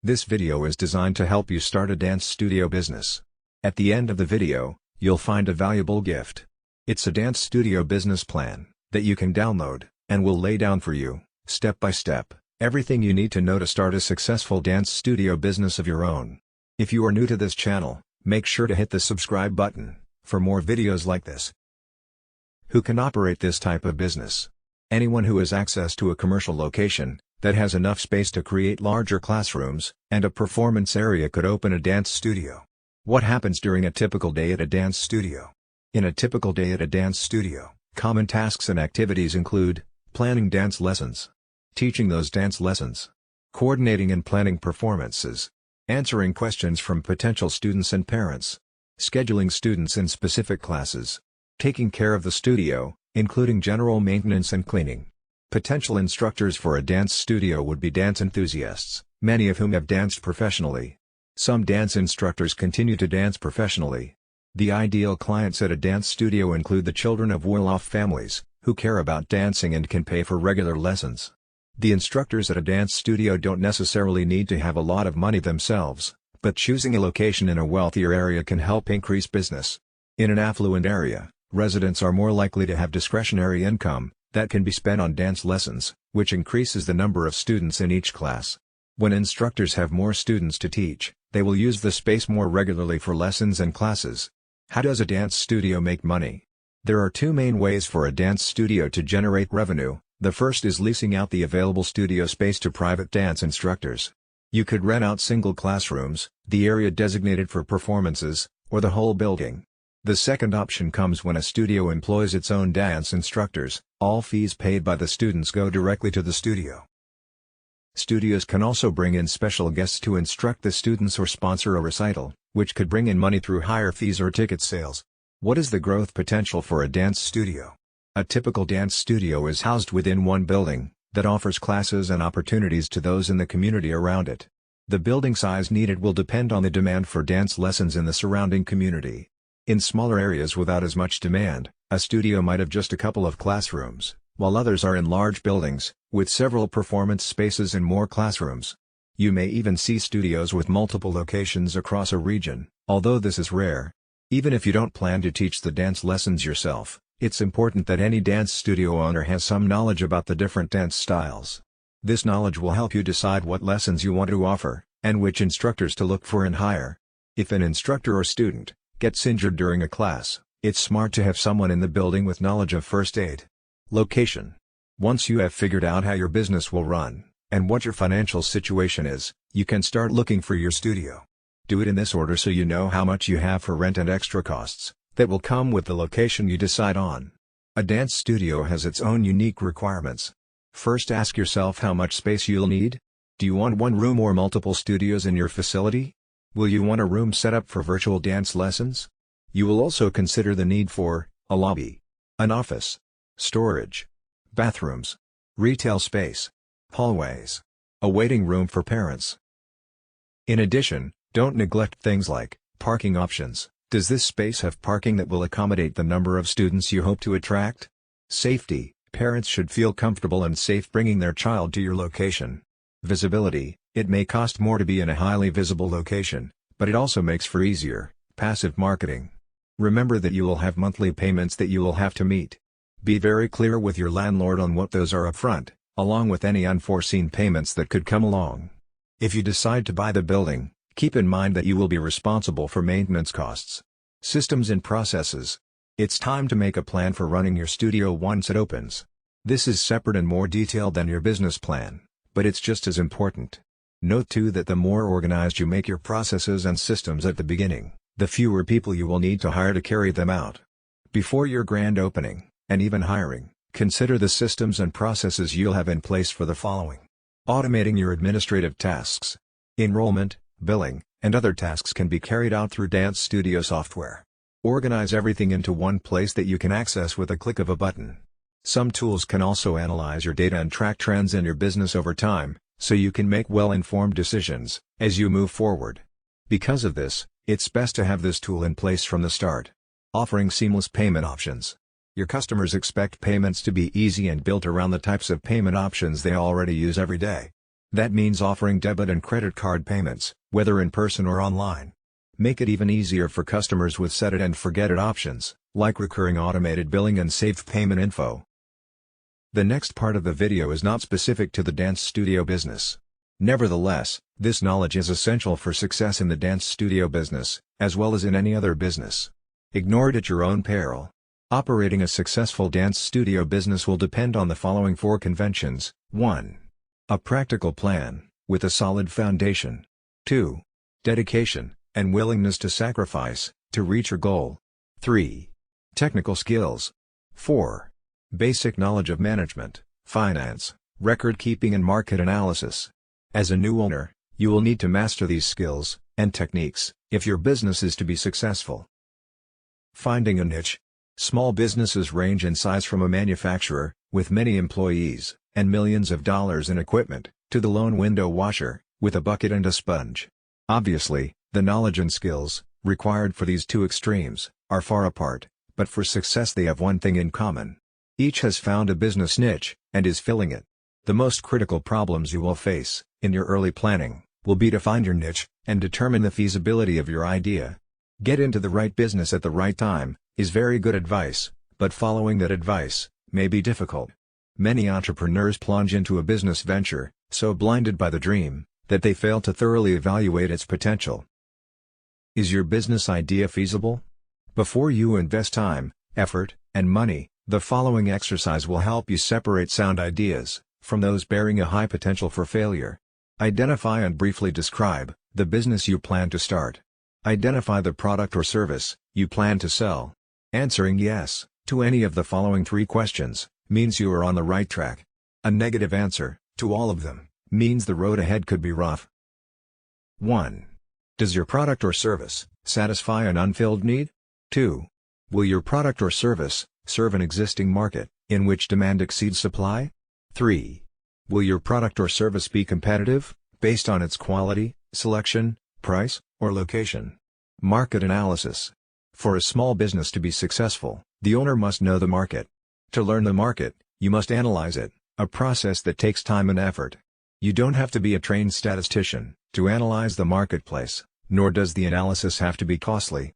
This video is designed to help you start a dance studio business. At the end of the video, you'll find a valuable gift. It's a dance studio business plan that you can download, and will lay down for you, step by step, everything you need to know to start a successful dance studio business of your own. If you are new to this channel, make sure to hit the subscribe button for more videos like this. Who can operate this type of business? Anyone who has access to a commercial location that has enough space to create larger classrooms and a performance area could open a dance studio. What happens during a typical day at a dance studio? In a typical day at a dance studio, common tasks and activities include planning dance lessons, teaching those dance lessons, coordinating and planning performances, answering questions from potential students and parents, scheduling students in specific classes, taking care of the studio, including general maintenance and cleaning. Potential instructors for a dance studio would be dance enthusiasts, many of whom have danced professionally. Some dance instructors continue to dance professionally. The ideal clients at a dance studio include the children of well-off families, who care about dancing and can pay for regular lessons. The instructors at a dance studio don't necessarily need to have a lot of money themselves, but choosing a location in a wealthier area can help increase business. In an affluent area, residents are more likely to have discretionary income that can be spent on dance lessons, which increases the number of students in each class. When instructors have more students to teach, they will use the space more regularly for lessons and classes. How does a dance studio make money? There are two main ways for a dance studio to generate revenue. The first is leasing out the available studio space to private dance instructors. You could rent out single classrooms, the area designated for performances, or the whole building. The second option comes when a studio employs its own dance instructors. All fees paid by the students go directly to the studio. Studios can also bring in special guests to instruct the students or sponsor a recital, which could bring in money through higher fees or ticket sales. What is the growth potential for a dance studio? A typical dance studio is housed within one building that offers classes and opportunities to those in the community around it. The building size needed will depend on the demand for dance lessons in the surrounding community. In smaller areas without as much demand, a studio might have just a couple of classrooms, while others are in large buildings, with several performance spaces and more classrooms. You may even see studios with multiple locations across a region, although this is rare. Even if you don't plan to teach the dance lessons yourself, it's important that any dance studio owner has some knowledge about the different dance styles. This knowledge will help you decide what lessons you want to offer, and which instructors to look for and hire. If an instructor or student gets injured during a class, it's smart to have someone in the building with knowledge of first aid. Location. Once you have figured out how your business will run, and what your financial situation is, you can start looking for your studio. Do it in this order so you know how much you have for rent and extra costs that will come with the location you decide on. A dance studio has its own unique requirements. First, ask yourself how much space you'll need. Do you want one room or multiple studios in your facility? Will you want a room set up for virtual dance lessons? You will also consider the need for a lobby, an office, storage, bathrooms, retail space, hallways, a waiting room for parents. In addition, don't neglect things like parking options. Does this space have parking that will accommodate the number of students you hope to attract? Safety. Parents should feel comfortable and safe bringing their child to your location. Visibility. It may cost more to be in a highly visible location, but it also makes for easier, passive marketing. Remember that you will have monthly payments that you will have to meet. Be very clear with your landlord on what those are upfront, along with any unforeseen payments that could come along. If you decide to buy the building, keep in mind that you will be responsible for maintenance costs. Systems and processes. It's time to make a plan for running your studio once it opens. This is separate and more detailed than your business plan, but it's just as important. Note too that the more organized you make your processes and systems at the beginning, the fewer people you will need to hire to carry them out. Before your grand opening, and even hiring, consider the systems and processes you'll have in place for the following. Automating your administrative tasks. Enrollment, billing, and other tasks can be carried out through dance studio software. Organize everything into one place that you can access with a click of a button. Some tools can also analyze your data and track trends in your business over time, so you can make well-informed decisions as you move forward. Because of this, it's best to have this tool in place from the start. Offering seamless payment options. Your customers expect payments to be easy and built around the types of payment options they already use every day. That means offering debit and credit card payments, whether in person or online. Make it even easier for customers with set it and forget it options, like recurring automated billing and safe payment info. The next part of the video is not specific to the dance studio business. Nevertheless, this knowledge is essential for success in the dance studio business, as well as in any other business. Ignore it at your own peril. Operating a successful dance studio business will depend on the following 4 conventions. 1. A practical plan, with a solid foundation. 2. Dedication, and willingness to sacrifice, to reach your goal. 3. Technical skills. 4. Basic knowledge of management, finance, record keeping and market analysis. As a new owner, you will need to master these skills and techniques if your business is to be successful. Finding a niche. Small businesses range in size from a manufacturer, with many employees, and millions of dollars in equipment, to the lone window washer, with a bucket and a sponge. Obviously, the knowledge and skills, required for these 2 extremes, are far apart, but for success they have one thing in common. Each has found a business niche, and is filling it. The most critical problems you will face, in your early planning, will be to find your niche, and determine the feasibility of your idea. Get into the right business at the right time, is very good advice, but following that advice, may be difficult. Many entrepreneurs plunge into a business venture, so blinded by the dream, that they fail to thoroughly evaluate its potential. Is your business idea feasible? Before you invest time, effort, and money, the following exercise will help you separate sound ideas from those bearing a high potential for failure. Identify and briefly describe the business you plan to start. Identify the product or service you plan to sell. Answering yes to any of the following 3 questions means you are on the right track. A negative answer to all of them means the road ahead could be rough. 1. Does your product or service satisfy an unfilled need? 2. Will your product or service serve an existing market in which demand exceeds supply? 3. Will your product or service be competitive, based on its quality, selection, price, or location? Market analysis. For a small business to be successful, the owner must know the market. To learn the market, you must analyze it, a process that takes time and effort. You don't have to be a trained statistician to analyze the marketplace, nor does the analysis have to be costly.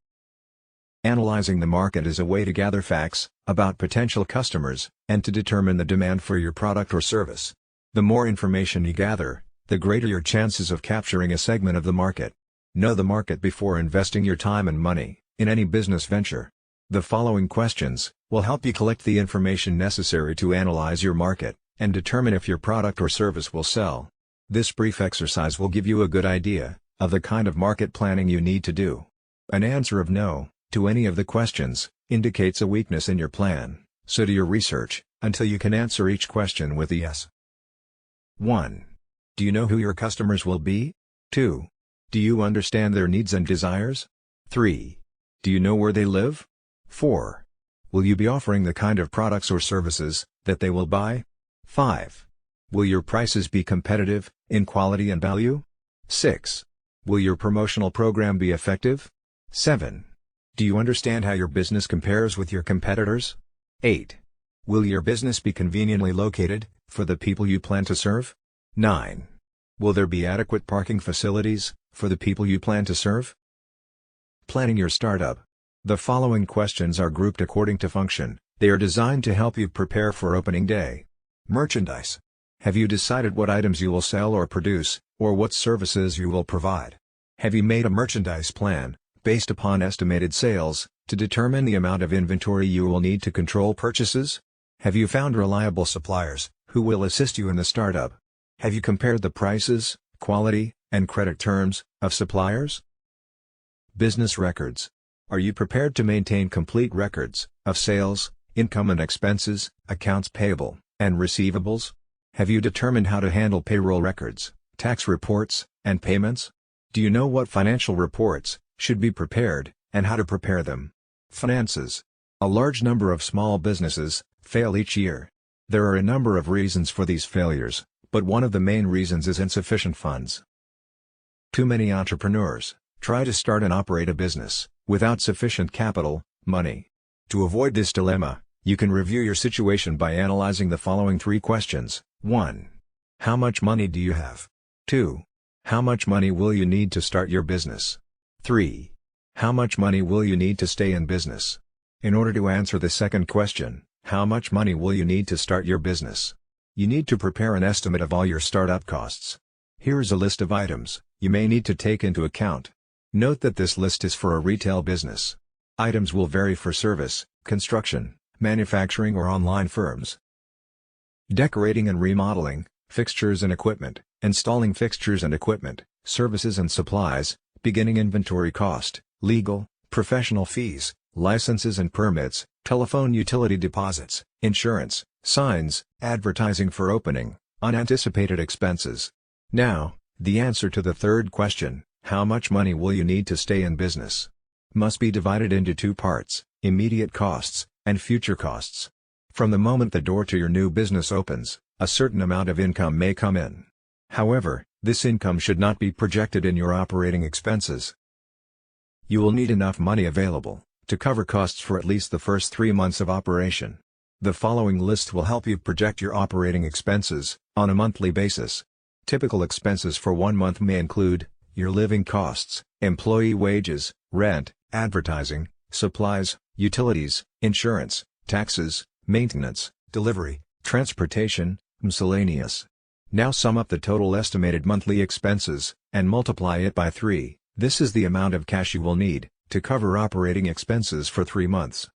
Analyzing the market is a way to gather facts about potential customers, and to determine the demand for your product or service. The more information you gather, the greater your chances of capturing a segment of the market. Know the market before investing your time and money in any business venture. The following questions will help you collect the information necessary to analyze your market, and determine if your product or service will sell. This brief exercise will give you a good idea of the kind of market planning you need to do. An answer of no to any of the questions indicates a weakness in your plan, so do your research until you can answer each question with a yes. 1. Do you know who your customers will be? 2. Do you understand their needs and desires? 3. Do you know where they live? 4. Will you be offering the kind of products or services that they will buy? 5. Will your prices be competitive in quality and value? 6. Will your promotional program be effective? 7. Do you understand how your business compares with your competitors? 8. Will your business be conveniently located for the people you plan to serve? 9. Will there be adequate parking facilities for the people you plan to serve? Planning your startup. The following questions are grouped according to function. They are designed to help you prepare for opening day. Merchandise. Have you decided what items you will sell or produce, or what services you will provide? Have you made a merchandise plan, based upon estimated sales, to determine the amount of inventory you will need to control purchases? Have you found reliable suppliers, who will assist you in the startup? Have you compared the prices, quality, and credit terms of suppliers? Business records. Are you prepared to maintain complete records of sales, income and expenses, accounts payable, and receivables? Have you determined how to handle payroll records, tax reports, and payments? Do you know what financial reports should be prepared, and how to prepare them? Finances. A large number of small businesses fail each year. There are a number of reasons for these failures, but one of the main reasons is insufficient funds. Too many entrepreneurs try to start and operate a business without sufficient capital, money. To avoid this dilemma, you can review your situation by analyzing the following 3 questions. 1. How much money do you have? 2. How much money will you need to start your business? 3. How much money will you need to stay in business? In order to answer the second question, how much money will you need to start your business? You need to prepare an estimate of all your startup costs. Here's a list of items you may need to take into account. Note that this list is for a retail business. Items will vary for service, construction, manufacturing or online firms. Decorating and remodeling, fixtures and equipment, installing fixtures and equipment, services and supplies, beginning inventory cost, legal, professional fees, licenses and permits, telephone utility deposits, insurance, signs, advertising for opening, unanticipated expenses. Now, the answer to the third question, how much money will you need to stay in business? Must be divided into two parts, immediate costs, and future costs. From the moment the door to your new business opens, a certain amount of income may come in. However, this income should not be projected in your operating expenses. You will need enough money available to cover costs for at least the first 3 months of operation. The following list will help you project your operating expenses on a monthly basis. Typical expenses for 1 month may include your living costs, employee wages, rent, advertising, supplies, utilities, insurance, taxes, maintenance, delivery, transportation, miscellaneous. Now sum up the total estimated monthly expenses and multiply it by 3. This is the amount of cash you will need to cover operating expenses for 3 months.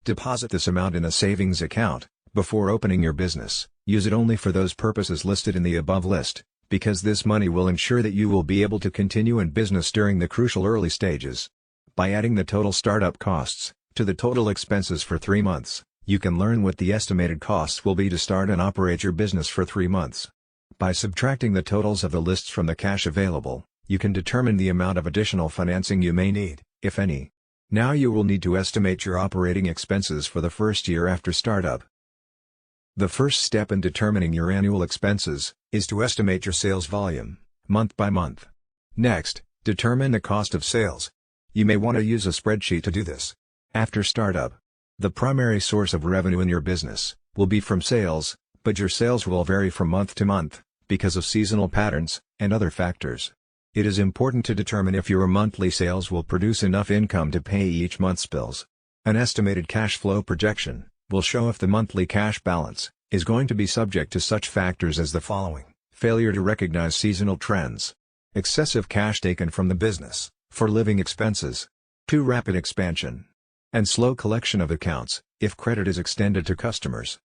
Deposit this amount in a savings account before opening your business. Use it only for those purposes listed in the above list, because this money will ensure that you will be able to continue in business during the crucial early stages. By adding the total startup costs to the total expenses for 3 months, you can learn what the estimated costs will be to start and operate your business for 3 months. By subtracting the totals of the lists from the cash available, you can determine the amount of additional financing you may need, if any. Now you will need to estimate your operating expenses for the first year after startup. The first step in determining your annual expenses is to estimate your sales volume, month by month. Next, determine the cost of sales. You may want to use a spreadsheet to do this. After startup, the primary source of revenue in your business will be from sales, but your sales will vary from month to month because of seasonal patterns and other factors. It is important to determine if your monthly sales will produce enough income to pay each month's bills. An estimated cash flow projection will show if the monthly cash balance is going to be subject to such factors as the following: failure to recognize seasonal trends, excessive cash taken from the business for living expenses, too rapid expansion, and slow collection of accounts if credit is extended to customers.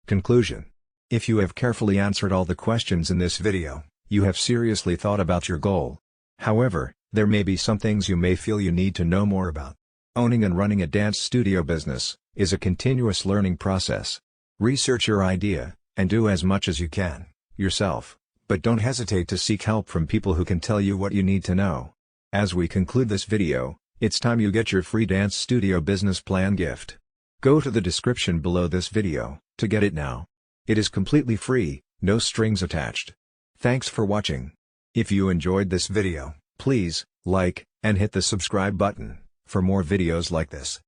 Conclusion: if you have carefully answered all the questions in this video, you have seriously thought about your goal. However, there may be some things you may feel you need to know more about. Owning and running a dance studio business is a continuous learning process. Research your idea, and do as much as you can, yourself, but don't hesitate to seek help from people who can tell you what you need to know. As we conclude this video, it's time you get your free dance studio business plan gift. Go to the description below this video to get it now. It is completely free, no strings attached. Thanks for watching. If you enjoyed this video, please like and hit the subscribe button for more videos like this.